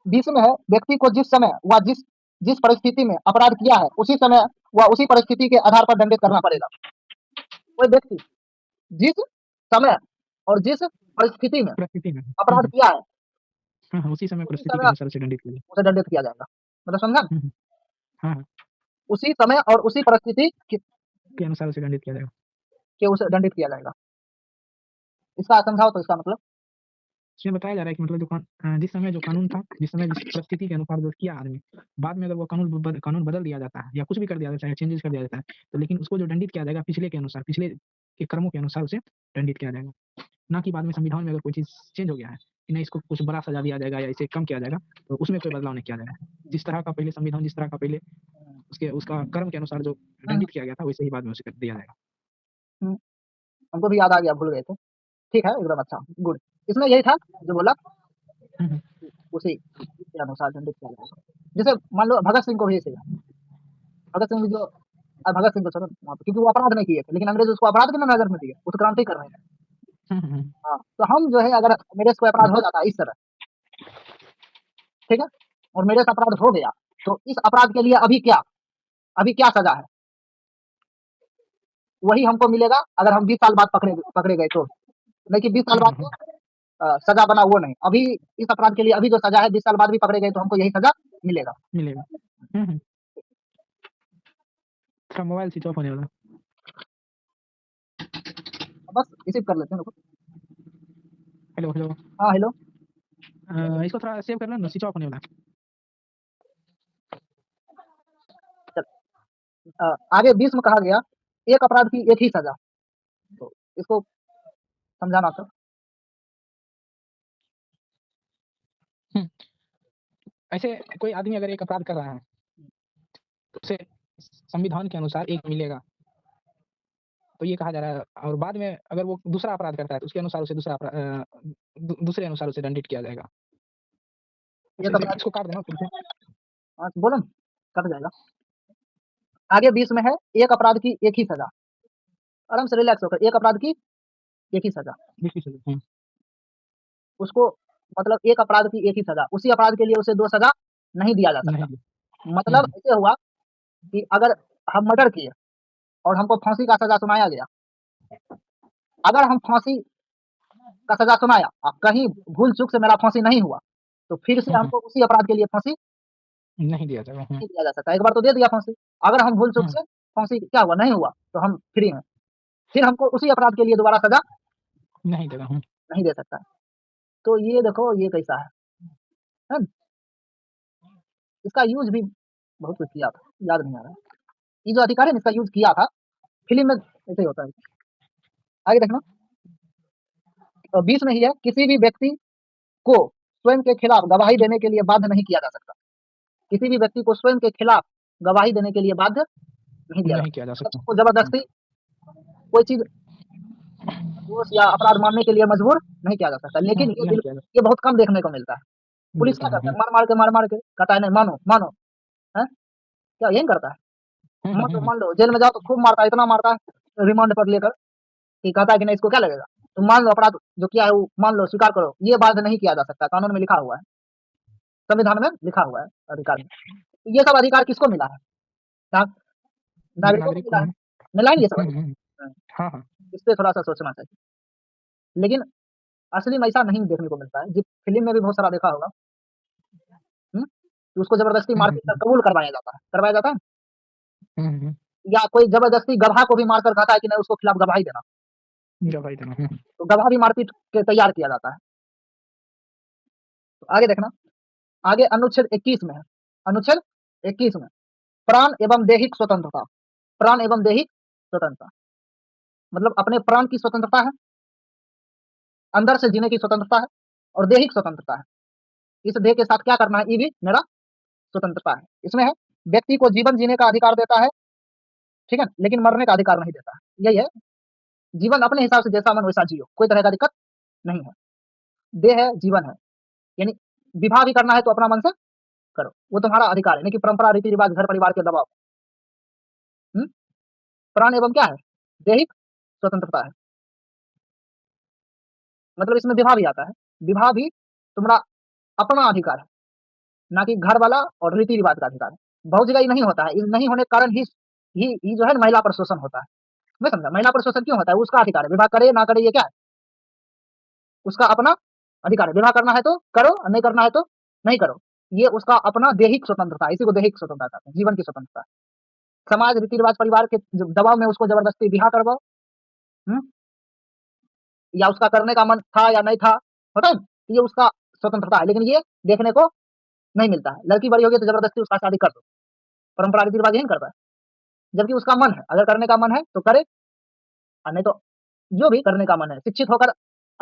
20 में है, व्यक्ति को जिस समय व जिस जिस परिस्थिति में अपराध किया है, उसी समय व उसी परिस्थिति के आधार पर दंडित करना पड़ेगा। कोई व्यक्ति जिस समय और जिस परिस्थिति में परिस्थिति में। हुँ, अपराध हुँ। किया है, हाँ, हाँ, उसी समय उसी परिस्थिति के समय अनुसार उसे दंडित किया जाए। उसे दंडित किया जाएगा। मतलब समझा ना? हुँ, हुँ। हाँ, हाँ, उसी समय और उसी परिस्थिति के अनुसार उसे दंडित किया जाएगा। के उसे दंडित किया जाएगा। इसका समझाओ तो इसका मतलब? इसमें बताया जा रहा है कि मतलब जिस समय जो कानून था, जिस समय जिस परिस्थिति के अनुसार जो किया आदमी, बाद में अगर वो कानून बदल दिया जाता है या कुछ भी कर दिया जाता है, चेंजेज़ कर दिया जाता है, तो लेकिन उसको जो दंडित किया जाएगा पिछले के अनुसार, पिछले के कर्मों के अनुसार उसे दंडित किया जाएगा। ना कि बाद में संविधान में अगर कोई चीज़ चेंज हो गया है कि नहीं इसको कुछ बड़ा सज़ा दिया जाएगा या इसे कम किया जाएगा, तो उसमें कोई बदलाव नहीं किया जाएगा। जिस तरह का पहले संविधान जिस तरह का पहले उसका कर्म के अनुसार जो दंडित किया गया था, वैसे ही बाद में उसे कर दिया जाएगा। हमको भी याद आ गया, भूल गए थे। ठीक है, एकदम अच्छा, गुड। इसमें यही था जो बोला, उसी के अनुसार दंडित किया जाएगा। जैसे मान लो भगत सिंह को भी ऐसे ही है। भगत सिंह जो भगत सिंह को छोड़ो वहाँ पे, क्योंकि वो अपराध नहीं किए थे, लेकिन अंग्रेज उसको अपराध के नजर में दिए, उत्क्रांति कर रहे थे। हाँ, तो हम जो है अगर मेरे से कोई अपराध हो जाता है इस तरह, ठीक है, और मेरे से अपराध हो गया, तो इस अपराध के लिए अभी क्या सजा है, वही हमको मिलेगा अगर हम 20 साल बाद पकड़े गए तो। नहीं कि 20 साल बाद तो सजा बना वो नहीं, अभी इस अपराध के लिए अभी जो सजा है 20 साल बाद भी पकड़े गए तो हमको यही सजा मिलेगा। इसका मोबाइल स्विच ऑफ होने वाला। बस इसी पे कर लेते हैं। Hello hello. हाँ हेलो। इसको थोड़ा सेव कर लेना, स्विच ऑफ होने वाला। आगे 20 में कहा गया एक अपराध की एक ही सजा, तो इसको समझाना सर। ऐसे कोई आदमी अगर एक अपराध कर रहा है तो उसे संविधान के अनुसार एक मिलेगा, तो ये कहा जा रहा है, और बाद में अगर वो दूसरा अपराध करता है तो उसके अनुसार उसे दूसरे अनुसार उसे दंडित किया जाएगा। इसको काट देना फिर से। हाँ बोलो, कट जाएगा। आगे 20 में है एक अपराध की एक ही सजा, आराम से रिलैक्स होकर, एक अपराध की एक ही सजा, उसको मतलब एक अपराध की एक ही सजा, उसी अपराध के लिए उसे दो सजा नहीं दिया जा सकता। मतलब ऐसे हुआ कि अगर हम मर्डर किए और हमको फांसी का सजा सुनाया गया, अगर हम फांसी का सजा सुनाया और कहीं भूल चूक से मेरा फांसी नहीं हुआ, तो फिर से हमको उसी अपराध के लिए फांसी नहीं दिया जाएगा, नहीं दिया जा सकता। एक बार तो दे दिया फांसी, अगर हम भूल चूक से फांसी क्या हुआ नहीं हुआ तो हम फ्री हैं, फिर हमको उसी अपराध के लिए दोबारा सजा नहीं देगा, नहीं दे सकता। तो ये देखो ये कैसा है, इसका यूज भी बहुत कुछ किया था, याद नहीं आ रहा। ये जो अधिकार है इसका यूज किया था फिल्म में, ऐसे ही होता है। आगे देखना, तो 20 में ही है किसी भी व्यक्ति को स्वयं के खिलाफ गवाही देने के लिए बाध्य नहीं किया जा सकता। किसी भी व्यक्ति को स्वयं के खिलाफ गवाही देने के लिए बाध्य नहीं किया जा सकता। उसको जबरदस्ती कोई चीज दोष या अपराध मानने के लिए मजबूर नहीं किया जा सकता। लेकिन ये बहुत कम देखने को मिलता है। पुलिस क्या करता है, मार मार के कहता है नहीं मानो मानो, है क्या यही करता है। मान लो जेल में जाओ तो खूब मारता है, इतना मारता है रिमांड पर लेकर कि कहता है कि नहीं इसको क्या लगेगा, तुम मान लो अपराध जो किया है वो मान लो स्वीकार करो। ये बात नहीं किया जा सकता, कानून में लिखा हुआ है, संविधान में लिखा हुआ है अधिकार में। तो ये सब अधिकार किसको मिला है, नागरिकों को मिला है, मिला है ये सब। इस पे थोड़ा सा सोचना चाहिए, लेकिन असली में ऐसा नहीं देखने को मिलता है। जिस फिल्म में भी बहुत सारा देखा होगा, कि उसको जबरदस्ती मारपीट कर कबूल करवाया जाता है, या कोई जबरदस्ती गवाह को भी मारकर कहता है कि नहीं उसको खिलाफ गवाही देना, तो गवाह भी मारपीट के तैयार किया जाता है। तो आगे देखना, आगे अनुच्छेद 21 में है, अनुच्छेद 21 में प्राण एवं दैहिक स्वतंत्रता, प्राण एवं दैहिक स्वतंत्रता मतलब अपने प्राण की स्वतंत्रता है, अंदर से जीने की स्वतंत्रता है, और दैहिक स्वतंत्रता है, इस देह के साथ क्या करना है ये भी मेरा स्वतंत्रता है। इसमें है व्यक्ति को जीवन जीने का अधिकार देता है, ठीक है, लेकिन मरने का अधिकार नहीं देता है। यही है, जीवन अपने हिसाब से जैसा मन वैसा जियो, कोई तरह का दिक्कत नहीं है। देह है जीवन है, यानी विवाह भी करना है तो अपना मन से करो, वो तुम्हारा अधिकार है, नहीं कि परंपरा रीति रिवाज घर परिवार के दबाव। प्राण एवं क्या है, दैहिक स्वतंत्रता है, मतलब इसमें विवाह भी आता है। विवाह भी तुम्हारा अपना अधिकार है, ना कि घर वाला और रीति रिवाज का अधिकार है। बहुत जगह ये नहीं होता है, इस नहीं होने के कारण ही जो है महिला पर शोषण होता है। मैं समझा, महिला पर शोषण क्यों होता है, उसका अधिकार है, विवाह करे ना करे ये क्या है, उसका अपना अधिकार है। विवाह करना है तो करो और नहीं करना है तो नहीं करो, ये उसका अपना दैहिक स्वतंत्रता है, इसी को दैहिक स्वतंत्रता कहते हैं, जीवन की स्वतंत्रता। समाज रीति रिवाज परिवार के दबाव में उसको जबरदस्ती विवाह करवाओ, या उसका करने का मन था या नहीं था, होता है, ये उसका स्वतंत्रता है, लेकिन ये देखने को नहीं मिलता है। लड़की बड़ी होगी तो जबरदस्ती उसका शादी कर दो, परंपरा रीति रिवाज यही करता है, जबकि उसका मन है, अगर करने का मन है तो करे, और नहीं तो जो भी करने का मन है, शिक्षित होकर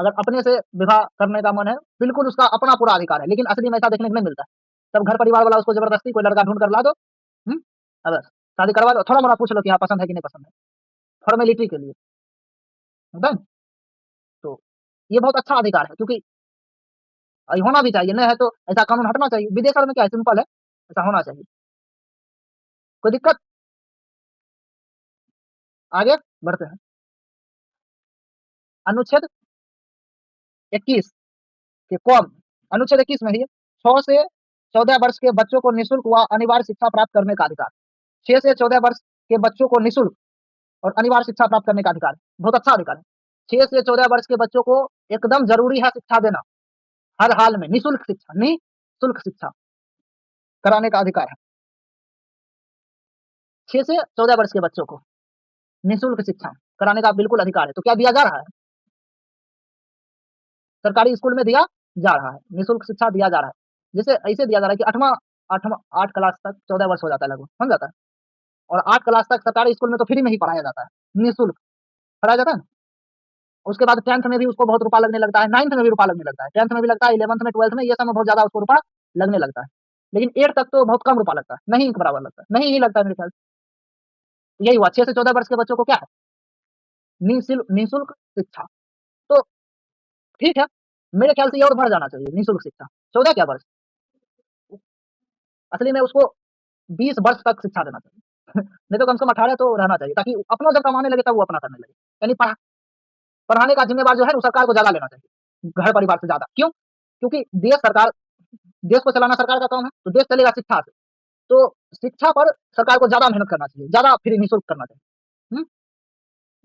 अगर अपने से विवाह करने का मन है, बिल्कुल उसका अपना पूरा अधिकार है, लेकिन असली में ऐसा देखने को नहीं मिलता है। तब घर परिवार वाला उसको ज़बरदस्ती कोई लड़का ढूँढ कर ला दो, बस शादी करवा दो, थोड़ा-मोड़ा पूछ लो कि हाँ पसंद है कि नहीं पसंद है, फ़ॉर्मेलिटी के लिए, डन। तो ये बहुत अच्छा अधिकार है, क्योंकि होना भी चाहिए, नहीं है तो ऐसा कानून हटना चाहिए। विदेश और में क्या है, सिंपल है, ऐसा होना चाहिए। कोई दिक्कत? आगे बढ़ते हैं। अनुच्छेद 21 के कौन अनुच्छेद 21 में ही 6 से 14 वर्ष के बच्चों को निःशुल्क व अनिवार्य शिक्षा प्राप्त करने का अधिकार। 6 से 14 वर्ष के बच्चों को निःशुल्क और अनिवार्य शिक्षा प्राप्त करने का अधिकार। बहुत अच्छा अधिकार है। 6 से 14 वर्ष के बच्चों को एकदम ज़रूरी है शिक्षा देना, हर हाल में निःशुल्क शिक्षा, निःशुल्क शिक्षा कराने का अधिकार है। 6 से 14 वर्ष के बच्चों को निःशुल्क शिक्षा कराने का बिल्कुल अधिकार है। तो क्या दिया जा रहा है? सरकारी स्कूल में दिया जा रहा है, निःशुल्क शिक्षा दिया जा रहा है। जैसे ऐसे दिया जा रहा है कि 8 क्लास तक 14 वर्ष हो जाता है लगभग, समझ जाता है। और 8 क्लास तक सरकारी स्कूल में तो फ्री में ही पढ़ाया जाता है, निःशुल्क पढ़ाया जाता है ना। उसके बाद 10th में भी उसको बहुत रुपया लगने लगता है, 9th में भी रुपया लगने लगता है, 10th में भी लगता है, 11th में, 12th में, ये सब में बहुत ज़्यादा उसको रुपया लगने लगता है। लेकिन 8 तक तो बहुत कम रुपया लगता है, नहीं के बराबर लगता है, नहीं ही लगता है मेरे ख्याल से। यही हुआ 6 से 14 वर्ष के बच्चों को क्या है? निःशुल्क शिक्षा। तो ठीक है, मेरे ख्याल से ये और बढ़ जाना चाहिए, निःशुल्क शिक्षा। 14 क्या वर्ष? असली में उसको 20 वर्ष तक शिक्षा देना चाहिए। नहीं तो कम से कम 18 तो रहना चाहिए, ताकि अपना जब कमाने लगे तब वो अपना करने लगे। यानी पढ़ाने का ज़िम्मेवार जो है वो सरकार को ज़्यादा लेना चाहिए, घर परिवार से ज़्यादा। क्यों? क्योंकि देश को चलाना सरकार का काम है, तो देश चलेगा शिक्षा से। तो शिक्षा पर सरकार को ज़्यादा मेहनत करना चाहिए, ज़्यादा फ्री निःशुल्क करना चाहिए।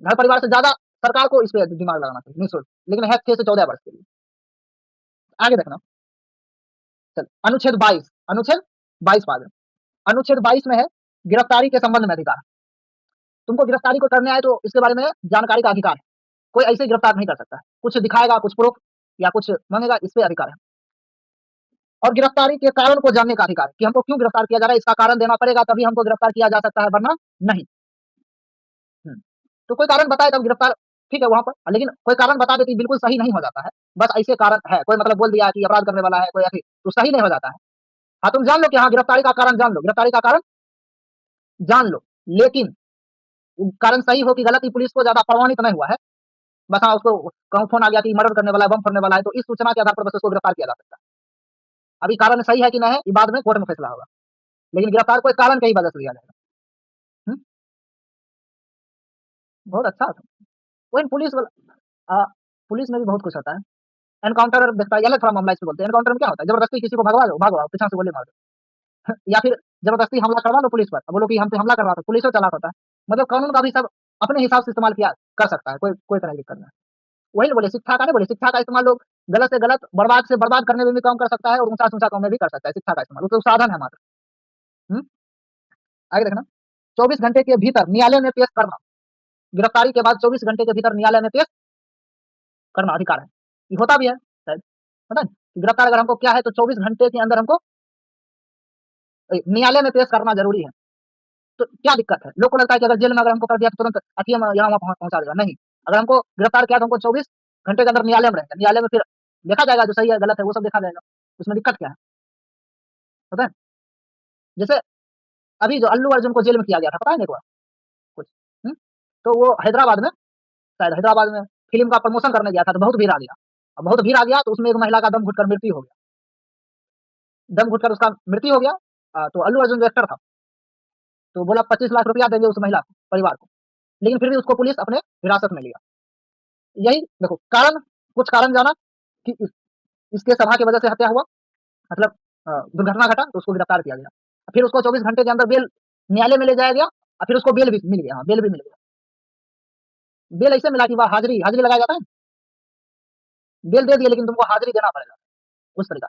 घर परिवार से ज़्यादा सरकार को इस पे दिमाग लगाना चाहिए, निःशुल्क। लेकिन है 6 से 14 वर्ष के लिए। आगे देखना, चल अनुच्छेद 22 पा गए। अनुच्छेद 22 में है गिरफ्तारी के संबंध में अधिकार। तुमको गिरफ्तारी को करने आए तो इसके बारे में जानकारी का अधिकार है। कोई ऐसे ही गिरफ्तार नहीं कर सकता है। कुछ दिखाएगा, कुछ प्रूफ या कुछ मांगेगा, इस पे अधिकार है। और गिरफ्तारी के कारण को जानने का अधिकार है कि हमको क्यों गिरफ्तार किया जा रहा है, इसका कारण देना पड़ेगा, तभी हमको गिरफ्तार किया जा सकता है, वरना नहीं। तो कोई कारण बताए तब गिरफ्तार ठीक है वहाँ पर, लेकिन कोई कारण बता देती बिल्कुल सही नहीं हो जाता है। बस ऐसे कारण है, कोई मतलब बोल दिया कि अपराध करने वाला है कोई ऐसे, तो सही नहीं हो जाता है। हाँ, तुम जान लो कि हाँ गिरफ्तारी का कारण जान लो, गिरफ्तारी का कारण जान लो, लेकिन कारण सही हो कि गलत, ही पुलिस को ज़्यादा प्रमाणित नहीं हुआ है। बस हाँ, उसको कहूँ फोन आ गया कि मर्डर करने वाला है, बम फोड़ने वाला है, तो इस सूचना के आधार पर बस उसको गिरफ्तार किया जा सकता है। अभी कारण सही है कि नहीं है, ये बाद में कोर्ट में फैसला होगा, लेकिन गिरफ्तार कोई कारण की वजह से लिया जाएगा। बहुत अच्छा था। वही पुलिस वाला पुलिस में भी बहुत कुछ होता है। एनकाउंटर देखता है, ये अलग थोड़ा मामला इसको बोलते हैं। एनकाउंटर में क्या होता है, जबरदस्ती किसी को भगवा दो, भागो, पीछे से गोली मार दो। या फिर जबरदस्ती हमला करवा लो पुलिस पर, बोलो कि हम पे हमला करवा दो, पुलिस चालाक होता है। मतलब कानून का भी सब अपने हिसाब से इस्तेमाल किया कर सकता है, कोई कोई तरह की दिक्कत नहीं। वही बोले शिक्षा का नहीं बोले, शिक्षा का इस्तेमाल लोग गलत से गलत, बर्बाद से बर्बाद करने में भी काम कर सकता है, और ऊंचा से ऊंचा काम में भी कर सकता है। शिक्षा का इस्तेमाल वो तो साधन है मात्र। हम्म? आगे देखना, 24 घंटे के भीतर न्यायालय में पेश करना, गिरफ्तारी के बाद 24 घंटे के भीतर न्यायालय में पेश करना अधिकार है। ये होता भी है शायद, पता है गिरफ्तार अगर हमको क्या है तो 24 घंटे के अंदर हमको न्यायालय में पेश करना जरूरी है। तो क्या दिक्कत है? लोग को लगता है कि अगर जेल में अगर हमको कर दिया तो तुरंत अथियम यहाँ वहाँ पहुंचा देगा, नहीं। अगर हमको गिरफ्तार किया तो हमको 24 घंटे के अंदर न्यायालय में रहेगा, न्यायालय में फिर देखा जाएगा जो सही है गलत है वो सब देखा जाएगा। उसमें दिक्कत क्या है पता है? जैसे अभी जो अल्लू अर्जुन को जेल में किया गया था, पता है एक बार कुछ? तो वो हैदराबाद में, शायद हैदराबाद में फिल्म का प्रमोशन करने गया था, तो बहुत भीड़ आ गया। अब बहुत भीड़ आ गया तो उसमें एक महिला का दम घुटकर मृत्यु हो गया, दम घुटकर उसका मृत्यु हो गया। तो अल्लू अर्जुन जो एक्टर था, तो बोला 25 लाख रुपया देंगे उस महिला को, परिवार को, लेकिन फिर भी उसको पुलिस अपने हिरासत में लिया। यही देखो कारण, कुछ कारण जाना कि इसके सभा की वजह से हत्या हुआ, मतलब दुर्घटना घटा तो उसको गिरफ्तार किया गया। फिर उसको 24 घंटे के अंदर बेल न्यायालय में ले जाया गया, और फिर उसको बेल भी मिल गया। हाँ, बेल भी मिल गया। बेल ऐसे मिला कि वह हाजिरी हाजिरी लगाया जाता है, बेल दे दिए लेकिन तुमको हाजिरी देना पड़ेगा, उस तरीका।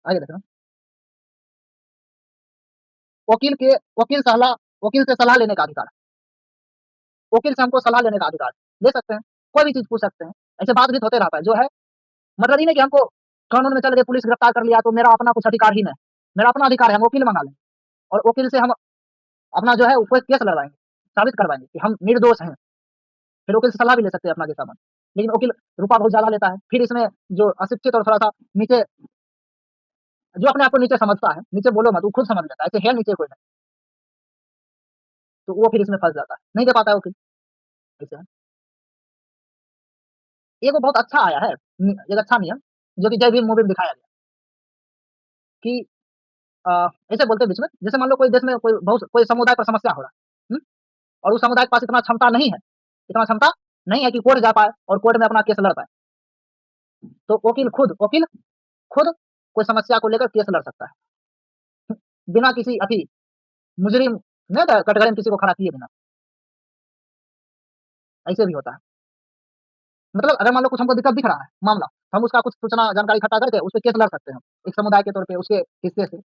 आगे देखना, वकील के वकील से सलाह लेने का अधिकार, वकील से हमको सलाह लेने का अधिकार ले सकते हैं, कोई भी चीज पूछ सकते हैं। ऐसे बातचीत होते रहता है, जो है मतलब ही नहीं कि हमको कानून में चल गए, पुलिस गिरफ्तार कर लिया तो मेरा अपना कुछ अधिकार ही नहीं। मेरा अपना अधिकार है, हम वकील मंगा लेंगे, और वकील से हम अपना जो है कोई केस लड़वाएंगे, साबित करवाएंगे कि हम निर्दोष हैं। फिर वकील से सलाह भी ले सकते हैं अपना जैसा मन। लेकिन वकील रुपया बहुत ज़्यादा लेता है। फिर इसमें जो अशिक्षित और थोड़ा-सा नीचे जो अपने आप को नीचे समझता है, नीचे बोलो मत, वो खुद समझ लेता है, ऐसे है नीचे कोई नहीं, तो वो फिर इसमें फँस जाता है, नहीं दे पाता है वकील, ऐसे है। एक वो बहुत अच्छा आया है, एक अच्छा नियम, जो कि जय भीम मूवी में दिखाया गया कि अ, ऐसे बोलते हैं बीच में, जैसे मान लो कोई देश में कोई समुदाय पर समस्या हो रहा है, और उस समुदाय के पास इतना क्षमता नहीं है, इतना क्षमता नहीं है कि कोर्ट जा पाए और कोर्ट में अपना केस लड़ पाए। तो वकील खुद कोई समस्या को लेकर केस लड़ सकता है, बिना किसी मुजरिम नहीं होता है, कटघरे में किसी को खड़ा किए बिना, ऐसे भी होता है। मतलब अगर मान लो कुछ हमको दिक्कत दिख रहा है मामला, हम उसका कुछ सूचना जानकारी इकट्ठा करके उस पे केस लड़ सकते हैं हम, एक समुदाय के तौर पे उसके हिस्से से,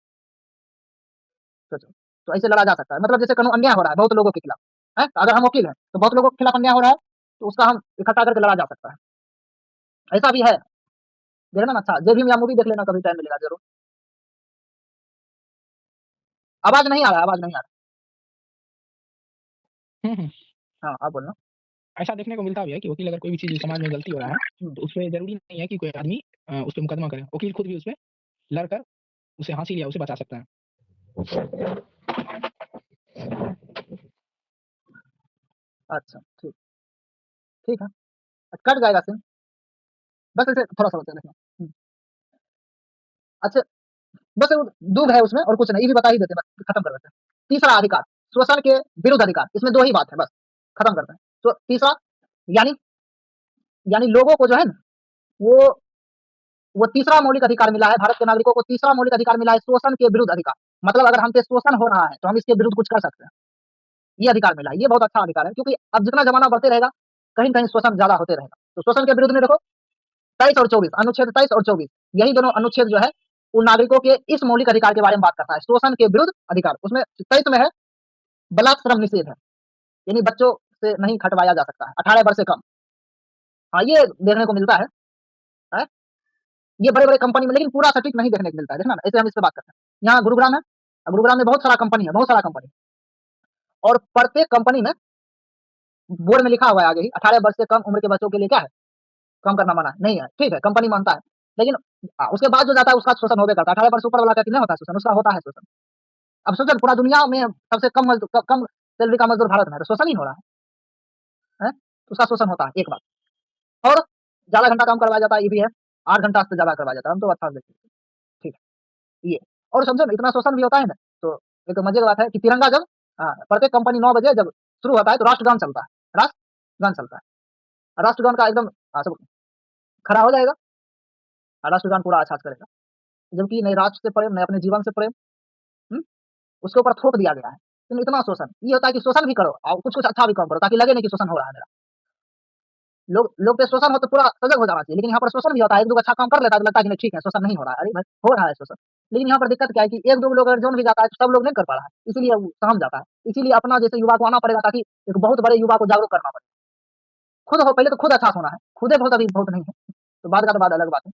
सोचो। तो ऐसे लड़ा जा सकता है, मतलब जैसे कानून अन्याय हो रहा है बहुत लोगों के खिलाफ, हैं? तो अगर हम वकील हैं, तो बहुत लोगों के खिलाफ अन्याय हो रहा है, तो उसका हम इकट्ठा करके लड़ा जा सकता है। ऐसा भी है, देखना ना, अच्छा जय भीम या मूवी देख लेना, कभी टाइम मिलेगा ज़रूर। आवाज़ नहीं आ रहा है, आवाज़ नहीं आ रहा हुँ, हुँ। है। हाँ, आप बोलना। ऐसा देखने को मिलता भी है कि वकील अगर कोई भी चीज़ समाज में गलती हो रहा है, हुँ, तो उसपे ज़रूरी नहीं है कि कोई आदमी उस पे मुकदमा करे। वकील खुद भी उसपे लड़कर उसे हासिल या उसे बचा सकता है। अच्छा, ठीक, ठीक है। कट जाएगा सिम, बस ऐसे थोड़ा-सा बचा देखना। हुँ, अच्छा, बस वो दुःख है उसमें और कुछ नहीं, ये भी बता ही देते हैं, बस खत्म कर देते हैं। तीसरा अधिकार, शोषण के विरुद्ध अधिकार, इसमें 2 ही बात है बस, खत्म करते हैं। तो तीसरा यानी यानी लोगों को जो है ना, वो वो तीसरा मौलिक अधिकार मिला है, भारत के नागरिकों को तीसरा मौलिक अधिकार मिला है, शोषण के विरुद्ध अधिकार। मतलब अगर हम पे शोषण हो रहा है, तो हम इसके विरुद्ध कुछ कर सकते हैं। ये अधिकार मिला है, ये बहुत अच्छा अधिकार है, क्योंकि अब जितना ज़माना बढ़ते रहेगा, कहीं न कहीं शोषण ज़्यादा होते रहेगा। तो शोषण के विरुद्ध में देखो 23 और 24, अनुच्छेद 23 और 24, यही दोनों अनुच्छेद जो है, उन नागरिकों के इस मौलिक अधिकार के बारे में बात करता है, शोषण के विरुद्ध अधिकार। उसमें 23 में है बलात् श्रम निषेध है, यानी बच्चों से नहीं खटवाया जा सकता है, 18 वर्ष से कम। हाँ, ये देखने को मिलता है। ये बड़े-बड़े कंपनी में, लेकिन पूरा सटीक नहीं देखने को मिलता है, देखना ना, ऐसे हम इस पे बात करते हैं। यहाँ गुरुग्राम है, गुरुग्राम में बहुत सारा कंपनी है, बहुत सारा कंपनी, और प्रत्येक कंपनी में बोर्ड में लिखा हुआ है आगे ही, 18 वर्ष से कम उम्र के बच्चों के लिए क्या है, काम करना मना है, नहीं है, ठीक है, कंपनी मानता है। लेकिन उसके बाद जो जाता है उसका शोषण होबे करता है, 18 वर्ष से ऊपर वाला का नहीं होता है शोषण, उसका होता है शोषण। अब सोचो पूरा दुनिया में सबसे कम सैलरी का मज़दूर भारत में है, तो शोषण ही हो रहा है? तो उसका शोषण होता है, एक बात। और ज़्यादा घंटा काम करवाया जाता है, ये भी है, 8 घंटा से ज़्यादा करवाया जाता है, हम तो अच्छा से देखते हैं, ठीक है, ये। और समझो ना इतना शोषण भी होता है ना, तो एक मज़े की बात है कि तिरंगा जब प्रत्येक कंपनी 9 बजे जब शुरू होता है, तो राष्ट्रगान चलता है, राष्ट्रगान चलता है। राष्ट्रगान का एकदम सब खड़ा हो जाएगा, राष्ट्रगान पूरा अच्छा से करेगा। जबकि नहीं राष्ट्र से प्रेम, नहीं अपने जीवन से प्रेम, हुँ? उसके ऊपर थोप दिया गया है। तुम इतना शोषण, ये होता है कि शोषण भी करो और कुछ-कुछ अच्छा भी काम करो, ताकि लगे नहीं कि शोषण हो रहा है मेरा। लोग लोग पे शोषण हो तो पूरा सजग हो जाना चाहिए, लेकिन यहाँ पर शोषण भी होता है, एक-दो अच्छा काम कर लेता है, तो लगता है कि नहीं ठीक है, शोषण नहीं हो रहा है। अरे भाई, हो रहा है शोषण। लेकिन यहाँ पर दिक्कत क्या है कि 1-2 लोग अगर जोन भी जाता है, तो सब लोग नहीं कर पा रहा है, इसीलिए वो सहम जाता है। इसीलिए अपना जैसे युवा को आना पड़ेगा, ताकि एक बहुत बड़े युवा को जागरूक करना पड़ेगा। खुद हो, पहले तो खुद अच्छा होना है, खुदे बहुत अभी बहुत नहीं है, तो बाद का तो बात अलग बात है।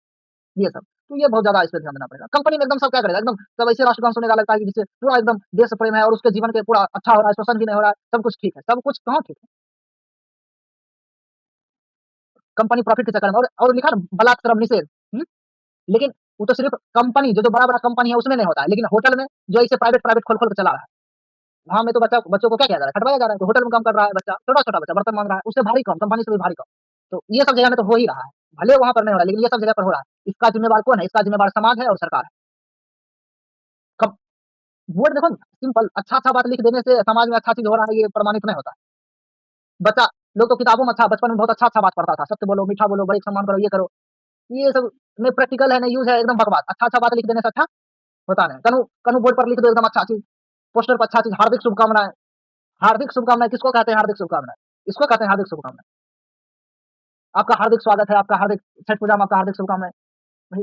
ये सब। तो ये बहुत ज़्यादा इस पे ध्यान देना पड़ेगा। कंपनी में एकदम सब क्या करेगा, एकदम सब ऐसे राष्ट्रगान सुनेगा, लगता है कि जिससे पूरा एकदम देश प्रेम है और उसके जीवन के पूरा अच्छा हो रहा है, शोषण भी नहीं हो रहा है, सब कुछ ठीक है। सब कुछ कहाँ ठीक है? कंपनी प्रॉफिट के चक्कर में, और लिखा ना बलात् श्रम निषेध, हुँ? लेकिन वो तो सिर्फ़ कंपनी जो बड़ा-बड़ा कंपनी है उसमें नहीं होता है, लेकिन होटल में जो ऐसे प्राइवेट खोल-खोल के चला रहा है, वहाँ में तो बच्चों को क्या किया जा रहा है? खटवाया जा रहा है। तो होटल में काम कर रहा है बच्चा, छोटा-छोटा बच्चा बर्तन माँग रहा है, उससे भारी काम, कंपनी से भी भारी काम। तो ये सब जगह में तो हो ही रहा है। भले वहाँ पर नहीं हो रहा है, लेकिन ये सब जगह पर हो रहा है। इसका ज़िम्मेवार कौन है? इसका ज़िम्मेवार समाज है और सरकार है। कब बोर्ड देखो सिंपल अच्छा-अच्छा बात लिख देने से समाज में अच्छा चीज़ हो रहा है, ये प्रमाणित नहीं होता। बच्चा लोग तो किताबों में अच्छा बचपन में बहुत अच्छा-अच्छा बात पढ़ता था, सत्य बोलो, मीठा बोलो, बड़े का सम्मान करो, ये करो। ये सब नहीं प्रैक्टिकल है, नहीं यूज़ है, एकदम बकवास। अच्छा-अच्छा बात लिख देने से अच्छा होता नहीं। कनु कनु बोर्ड पर लिख दो एकदम अच्छा चीज़, पोस्टर पर अच्छा चीज़, हार्दिक शुभकामनाएँ। हार्दिक शुभकामनाएँ किसको कहते हैं हार्दिक शुभकामनाएँ? इसको कहते हैं हार्दिक शुभकामनाएँ। आपका हार्दिक स्वागत है, आपका हार्दिक छठ पूजा में आपका हार्दिक शुभकामनाएँ। भई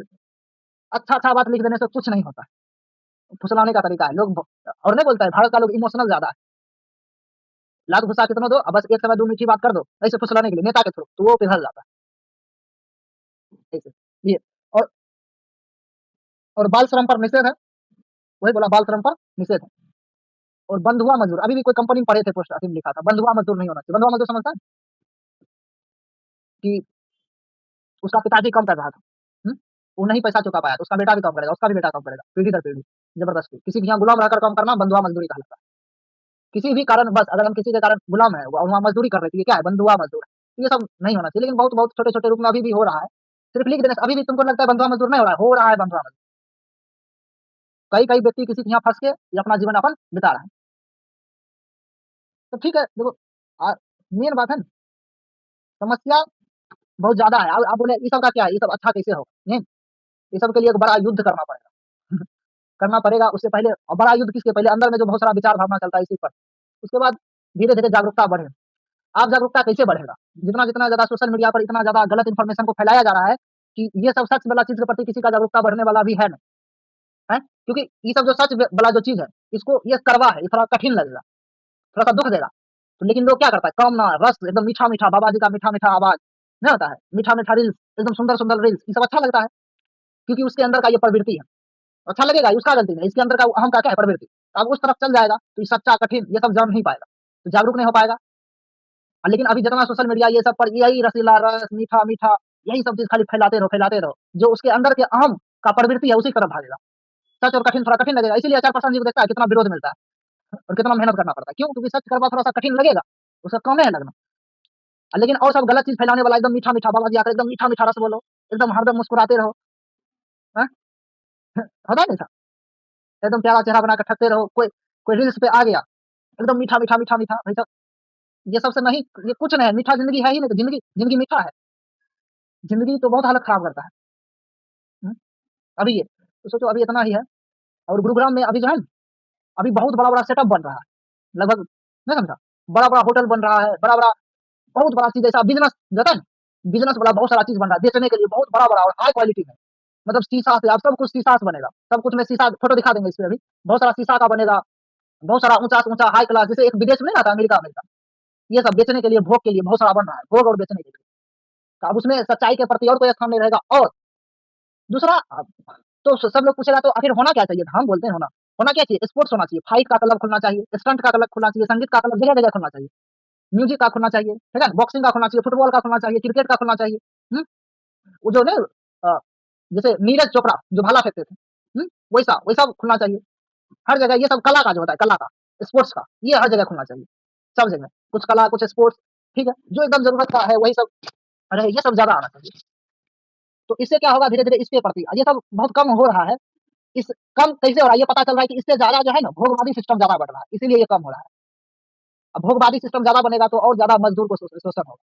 अच्छा-अच्छा बात लिख देने से कुछ नहीं होता। फुसलाने का तरीका है। लोग ब और नहीं बोलता है भारत का लोग इमोशनल ज़्यादा है। लात घुसा कितना दो, बस एक समय 2 मीठी बात कर दो, ऐसे फुसलाने के लिए नेता के थ्रू, तो वो पिघल जाता है, ऐसे। ये और और बाल श्रम पर निषेध है, वही बोला बाल श्रम पर निषेध है। और बंधुआ मज़दूर, अभी भी कोई कंपनी में पढ़े थे पोस्ट अथी में लिखा था, बंधुआ मज़दूर नहीं होना चाहिए। बंधुआ मज़दूर समझता है? कि उसका पिताजी कम कर रहा था, वो नहीं पैसा चुका पाया, तो उसका बेटा भी कम करेगा, उसका भी बेटा कम करेगा, पीढ़ी दर पीढ़ी, जबरदस्ती। किसी के यहाँ गुलाम रहकर काम करना बंधुआ मजदूरी कहलाता है। किसी भी कारण बस अगर हम किसी के कारण गुलाम है और वहाँ मजदूरी कर रहे थे, ये क्या है? बंधुआ मजदूर है। ये सब नहीं होना चाहिए, लेकिन बहुत बहुत छोटे छोटे रूप में अभी भी हो रहा है। सिर्फ लिख देने से अभी भी तुमको लगता है बंधुआ मजदूर नहीं हो रहा है बंधुआ मजदूर। कई कई व्यक्ति किसी के यहाँ फंस के ये अपना जीवन यापन बिता रहे हैं। तो ठीक है, देखो मेन बात है ना, समस्या बहुत ज्यादा है। आप बोले ये सब का क्या है, ये सब अच्छा कैसे हो? नहीं, ये सब के लिए एक बड़ा युद्ध करना पड़ेगा। करना पड़ेगा। उससे पहले, और बड़ा युद्ध किसके पहले, अंदर में जो बहुत सारा विचार भावना चलता है इसी पर, उसके बाद धीरे धीरे जागरूकता बढ़े। आप जागरूकता कैसे बढ़ेगा? जितना जितना ज्यादा सोशल मीडिया पर इतना ज्यादा गलत इन्फॉर्मेशन को फैलाया जा रहा है कि ये सब सच वाला चीज के प्रति किसी का जागरूकता बढ़ने वाला भी है नहीं, है? क्योंकि ये सब जो सच वाला जो चीज है, इसको ये कड़वा है, ये थोड़ा कठिन लगेगा, थोड़ा सा दुख देगा। तो लेकिन लोग क्या करता है, कामना रस एकदम मीठा मीठा, बाबा जी का मीठा मीठा आवाज नहीं होता है, मीठा मीठा रील्स, एकदम सुंदर सुंदर रील्स, ये सब अच्छा लगता है क्योंकि उसके अंदर का ये प्रवृत्ति है। अच्छा लगेगा, उसका गलती नहीं, इसके अंदर का अहम का क्या है, प्रवृत्ति। तो अब उस तरफ चल जाएगा तो ये सच्चा कठिन ये सब जान नहीं पाएगा, तो जागरूक नहीं हो पाएगा। लेकिन अभी जितना सोशल मीडिया ये सब पर यही रसीला रस मीठा मीठा यही सब चीज खाली फैलाते रहो, जो उसके अंदर के अहम का प्रवृत्ति है उसी तरफ भागेगा। सच और कठिन थोड़ा कठिन लगेगा, इसीलिए आचार प्रसन्न जी को देखता है कितना विरोध मिलता है और कितना मेहनत करना पड़ता है। क्यों? क्योंकि सच करवा थोड़ा सा कठिन लगेगा, उसका कम है लगना। लेकिन और सब गलत चीज फैलाने वाला एकदम मीठा मीठा, बाबा जी आकर एकदम मीठा मीठा रस बोलो, एकदम हरदम मुस्कुराते रहो, हैं? होता नहीं था, एकदम प्यारा चेहरा बनाकर ठगते रहो। कोई कोई रील्स पे आ गया एकदम मीठा मीठा मीठा मीठा, भाई साहब ये सबसे नहीं, ये कुछ नहीं है, मीठा जिंदगी है ही नहीं। तो जिंदगी जिंदगी मीठा है, जिंदगी तो बहुत हालत खराब करता है। हम्म? अभी ये तो सोचो, अभी इतना ही है। और गुरुग्राम में अभी जो है ना, अभी बहुत बड़ा बड़ा सेटअप बन रहा है, लगभग नहीं समझा, बड़ा बड़ा होटल बन रहा है, बड़ा बड़ा बहुत बड़ा चीज, ऐसा बिजनेस जाता है, बिजनेस वाला बहुत सारा चीज बन रहा है बेचने के लिए, बहुत बड़ा बड़ा और हाई क्वालिटी में। मतलब शीशा से, आप सब कुछ शीशा से बनेगा, सब कुछ में शीशा, फोटो दिखा देंगे इस पे अभी, बहुत सारा शीशा का बनेगा, बहुत सारा ऊंचा से ऊंचा हाई क्लास, जैसे एक विदेश में नहीं आता अमेरिका अमेरिका, ये सब बेचने के लिए, भोग के लिए बहुत सारा बन रहा है, भोग और बेचने के लिए। तो अब उसमें सच्चाई के प्रति और कोई स्थान नहीं रहेगा। और दूसरा तो सब लोग पूछेगा तो आखिर होना क्या चाहिए, हम बोलते हैं होना क्या चाहिए, स्पोर्ट्स होना चाहिए, फाइट का क्लब खुलना चाहिए, स्टंट का क्लब खुलना चाहिए, संगीत का क्लब जगह जगह खुलना चाहिए, म्यूजिक का खुलना चाहिए, ठीक है, बॉक्सिंग का खुलना चाहिए, फुटबॉल का खुलना चाहिए, क्रिकेट का खुलना चाहिए। हम्म? वो जो नहीं जैसे नीरज चोपड़ा जो भाला फेंकते थे, वैसा वैसा खुलना चाहिए हर जगह। ये सब कला का जो होता है, कला का, स्पोर्ट्स का, ये हर जगह खुलना चाहिए, सब जगह कुछ कला कुछ स्पोर्ट्स, ठीक है, जो एकदम जरूरत का है वही सब रहे, ये सब ज्यादा आना चाहिए। तो इससे क्या होगा, धीरे धीरे इसके प्रति ये सब बहुत कम हो रहा है। इस कम कैसे हो रहा है, ये पता चल रहा है कि इससे ज्यादा जो है ना, भोगवादी सिस्टम ज्यादा बढ़ रहा है, इसीलिए ये कम हो रहा है। अब भोगवादी सिस्टम ज्यादा बनेगा तो और ज्यादा मजदूर को शोषण होगा।